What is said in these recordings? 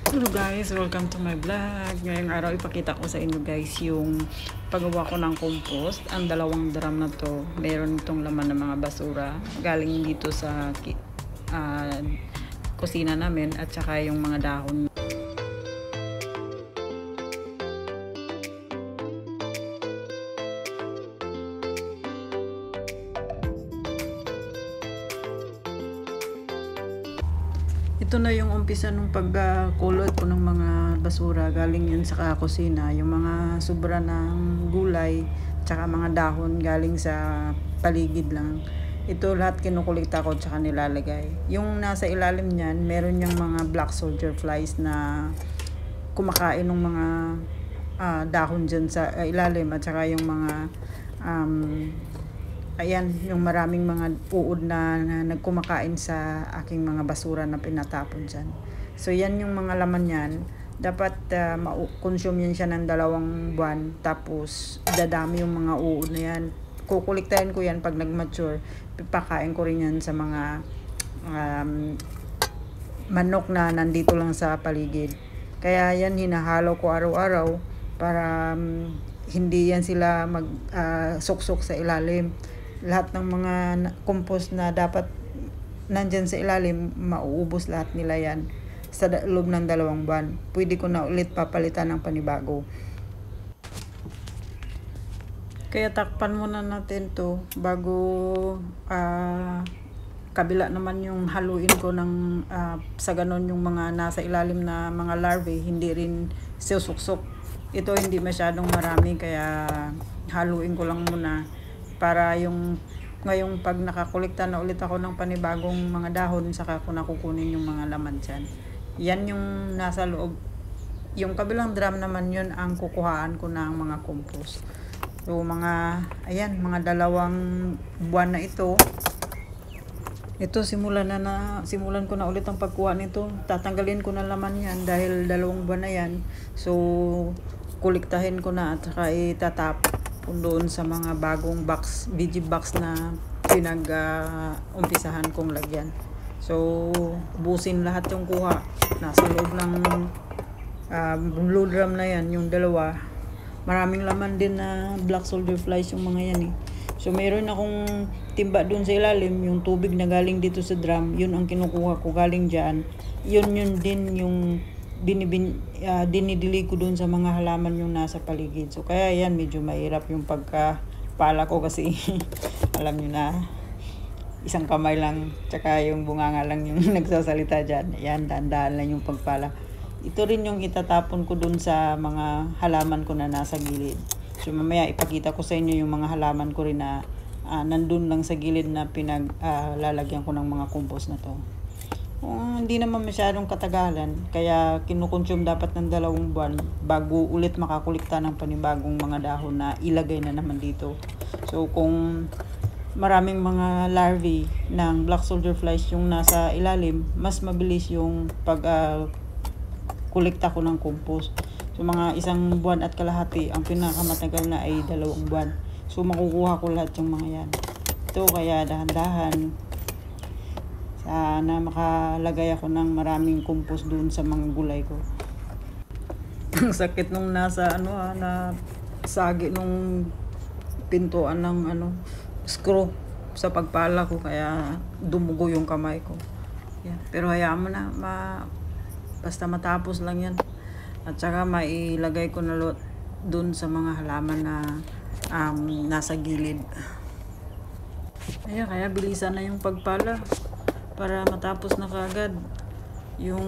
Hello guys, welcome to my vlog. Ngayong araw ipakita ko sa inyo guys yung paggawa ko ng compost. Ang dalawang drum na to, meron itong laman ng mga basura galing dito sa kusina namin at saka yung mga dahon. Ito na yung umpisa nung pagkulot ko ng mga basura. Galing yun sa kusina. Yung mga sobra ng gulay, tsaka mga dahon galing sa paligid lang. Ito lahat kinukulikta ko tsaka nilalagay. Yung nasa ilalim niyan, meron yung mga black soldier flies na kumakain ng mga dahon dyan sa ilalim at saka yung mga ayan, yung maraming mga uod na nagkumakain sa aking mga basura na pinatapon dyan. So, yan yung mga laman yan. Dapat ma-consume yan siya ng 2 buwan. Tapos, dadami yung mga uod na yan. Kukuliktahin ko yan pag nag-mature. Pipakain ko rin yan sa mga manok na nandito lang sa paligid. Kaya yan, hinahalo ko araw-araw para hindi yan sila mag-suksok sa ilalim. Lahat ng mga compost na dapat nandyan sa ilalim, mauubos lahat nila yan sa loob ng 2 buwan. Pwede ko na ulit papalitan ng panibago. Kaya takpan muna natin to bago kabila naman yung haluin ko ng sa ganon yung mga nasa ilalim na mga larvae, hindi rin susuksok. Ito hindi masyadong marami kaya haluin ko lang muna para yung ngayong pag nakakolekta na ulit ako ng panibagong mga dahon, saka ko nakukunin yung mga laman dyan. Yan yung nasa loob. Yung kabilang drum naman yun ang kukuhaan ko ng mga compost. So ayan, mga 2 buwan na ito. Ito simulan ko na ulit ang pagkuha nito. Tatanggalin ko na laman yan dahil 2 buwan na yan. So kuliktahin ko na at saka itatap doon sa mga bagong box, VG box na umpisahan kong lagyan. So busin lahat yung kuha. Nasa loob ng blue drum na yan, yung 2. Maraming laman din na black soldier flies yung mga yan eh. So mayroon akong timba doon sa ilalim, yung tubig na galing dito sa drum, yun ang kinukuha ko galing dyan. Yun din yung dinidili ko doon sa mga halaman yung nasa paligid. So kaya yan, medyo mahirap yung pagkapala ko kasi alam nyo na, isang kamay lang tsaka yung bunganga lang yung nagsasalita dyan. Yan, dahan-dahan lang yung pagpala. Ito rin yung itatapon ko doon sa mga halaman ko na nasa gilid. So mamaya ipakita ko sa inyo yung mga halaman ko rin na nandun lang sa gilid na lalagyan ko ng mga compost na to. Hindi naman masyadong katagalan, kaya kinukonsume dapat ng 2 buwan bago ulit makakulikta ng panibagong mga dahon na ilagay na naman dito. So kung maraming mga larvae ng black soldier flies yung nasa ilalim, mas mabilis yung kulikta ko ng compost. So mga 1 buwan at kalahati, ang pinakamatagal na ay 2 buwan. So makukuha ko lahat yung mga yan. Ito kaya dahan-dahan. Sana makalagay ako ng maraming compost doon sa mga gulay ko. Ang sakit nung nasa na sagi nung pintuan ng screw sa pagpala ko, kaya dumugo yung kamay ko. Yeah. Pero hayaan mo na, basta matapos lang yan. At saka mailagay ko na doon sa mga halaman na nasa gilid. Kaya bilisan na yung pagpala para matapos na kaagad yung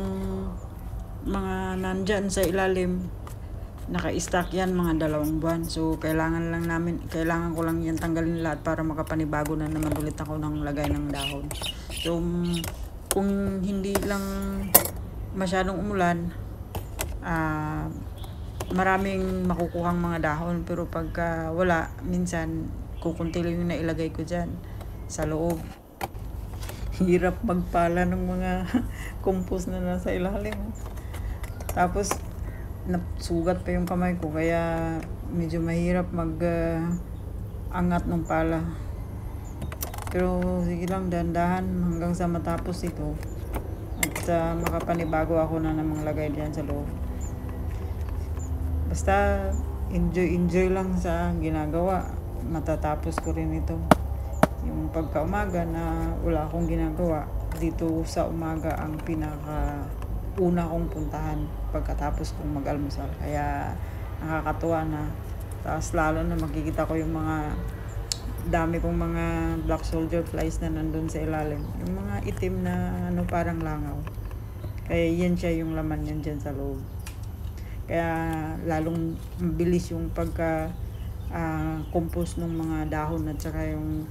mga nandyan sa ilalim. Naka-stack yan mga 2 buwan. So kailangan ko lang yan tanggalin lahat para makapanibago na naman ulit ako ng lagay ng dahon. So kung hindi lang masyadong umulan, maraming makukuhang mga dahon, pero pagka wala, minsan kukunti lang yung nailagay ko dyan sa loob. Hirap magpala ng mga compost na nasa ilalim. Tapos nasugat pa yung kamay ko, kaya medyo mahirap angat ng pala. Pero sige lang, dahan-dahan hanggang sa matapos ito. At makapanibago ako na namang lagay diyan sa loob. Basta enjoy lang sa ginagawa. Matatapos ko rin ito. Yung pagkaumaga na wala akong ginagawa, dito sa umaga ang pinaka una kong puntahan pagkatapos kong mag-almusal. Kaya nakakatuwa na. Tapos lalo na makikita ko yung mga dami kong mga black soldier flies na nandun sa ilalim. Yung mga itim na parang langaw. Kaya yan siya yung laman yan dyan sa loob. Kaya lalong mabilis yung pagka compose ng mga dahon at saka yung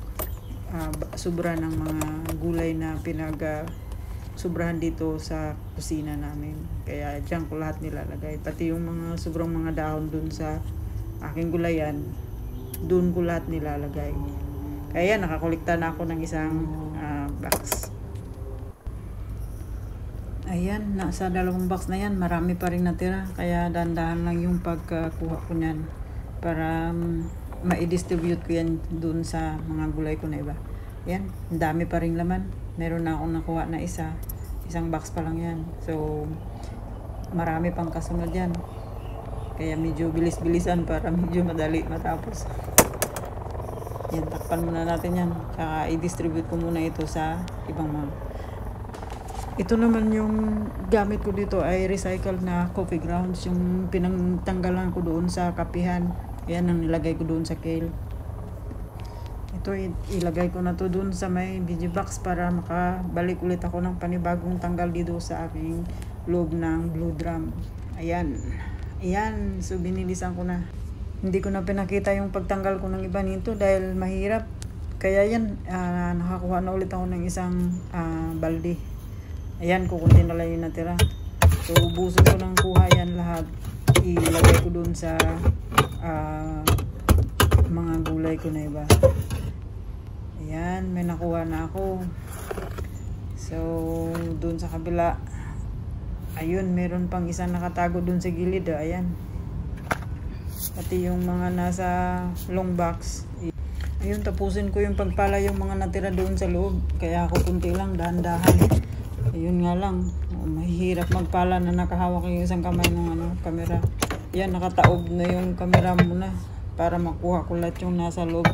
sobra ng mga gulay na sobrahan dito sa kusina namin. Kaya dyan ko lahat nilalagay. Pati yung mga sobrang mga dahon dun sa aking gulayan, dun ko lahat nilalagay. Kaya nakakolekta na ako ng isang box. Ayan, nasa 2 box na yan. Marami pa rin natira. Kaya dahan-dahan lang yung pagkuha ko nyan para ma-distribute ko yan dun sa mga gulay ko na iba. Yan, ang dami pa rin laman. Meron na akong nakuha na isang box pa lang yan. So marami pang kasunod yan. Kaya medyo bilis-bilisan para medyo madali matapos. Yan, takpan muna natin yan. Saka i-distribute ko muna ito sa ibang mga. Ito naman yung gamit ko dito ay recycled na coffee grounds. Yung pinangtanggalan ko doon sa kapihan. Yan ang nilagay ko doon sa kale. Ito ilagay ko na to doon sa may video box para makabalik ulit ako ng panibagong tanggal dito sa aking loob ng blue drum. Ayan. Ayan. So binilisan ko na. Hindi ko na pinakita yung pagtanggal ko ng iba nito dahil mahirap. Kaya yan, nakakuha na ulit ako ng isang balde. Ayan, kukunti na lang yung natira. So ubusin ko ng kuha yan lahat. Ilagay ko doon sa mga gulay ko na iba. Ayan, may nakuha na ako. So doon sa kabila, ayun, meron pang isang nakatago doon sa gilid. Ayan, pati yung mga nasa long box. Ayun, tapusin ko yung pagpala yung mga natira doon sa loob. Kaya ako kunti lang, dahan-dahan. Ayun nga lang, mahirap magpala na nakahawak yung isang kamay ng camera. Yan, nakataob na yung camera muna para makuha ko lahat yung nasa loob.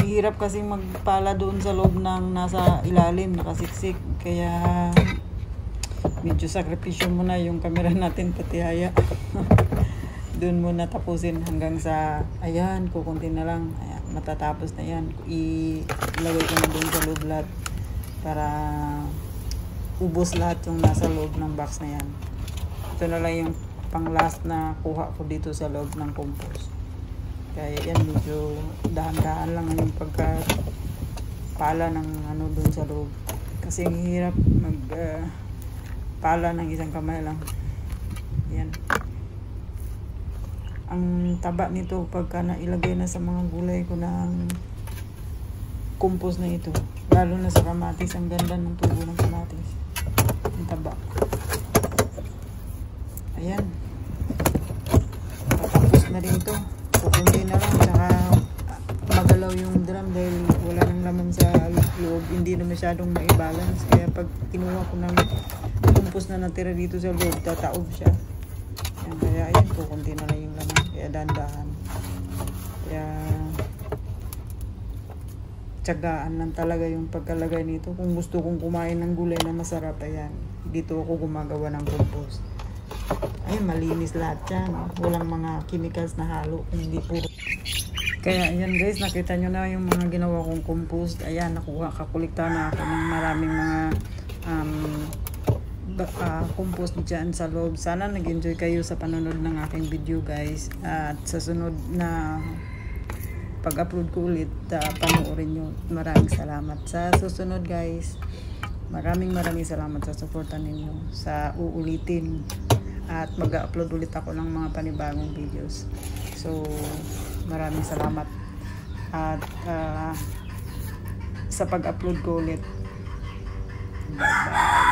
Hirap kasi magpala doon sa loob ng nasa ilalim, nakasiksik. Kaya medyo sakripisyo muna yung camera natin, pati haya. Doon muna tapusin hanggang sa, ayan, kukunti na lang. Ayan, matatapos na yan. Ilagay ko na doon sa loob lahat para ubos lahat yung nasa loob ng box na yan. Ito na lang yung pang last na kuha ko dito sa loob ng compost. Kaya yan, medyo dahan-dahan lang yung pagkapala ng doon sa loob. Kasi ang hirap pala ng isang kamay lang. Yan. Ang taba nito pagka nailagay na sa mga gulay ko ng compost na ito. Lalo na sa kamatis, ang ganda ng tubo ng kamatis. Ang taba. Ayan. Tapos na rin ito. Kukunti na lang. Saka magalaw yung drum dahil wala nang laman sa loob. Hindi na masyadong maibalance. Kaya pag kinuha ko ng compost na natira dito sa loob, tataob siya. Ayan, kaya ayan, kukunti na lang yung laman. Kaya dandahan. Kaya tsagaan lang talaga yung pagkalagay nito. Kung gusto kong kumain ng gulay na masarap, ayan, dito ako gumagawa ng compost. Ayun, malinis lahat yan. Walang mga chemicals na halo, hindi puro. Kaya ayan guys, nakita nyo na yung mga ginawa kong compost. Ayan, kakulikta na ako ng maraming mga compost dyan sa loob. Sana nag-enjoy kayo sa panonood ng aking video guys. At sa sunod na pag-upload ko ulit, panoorin nyo. Maraming salamat sa susunod guys. Maraming salamat sa suporta ninyo sa uulitin. At mag-upload ulit ako ng mga panibagong videos. So maraming salamat. At sa pag-upload ko ulit. Bye-bye.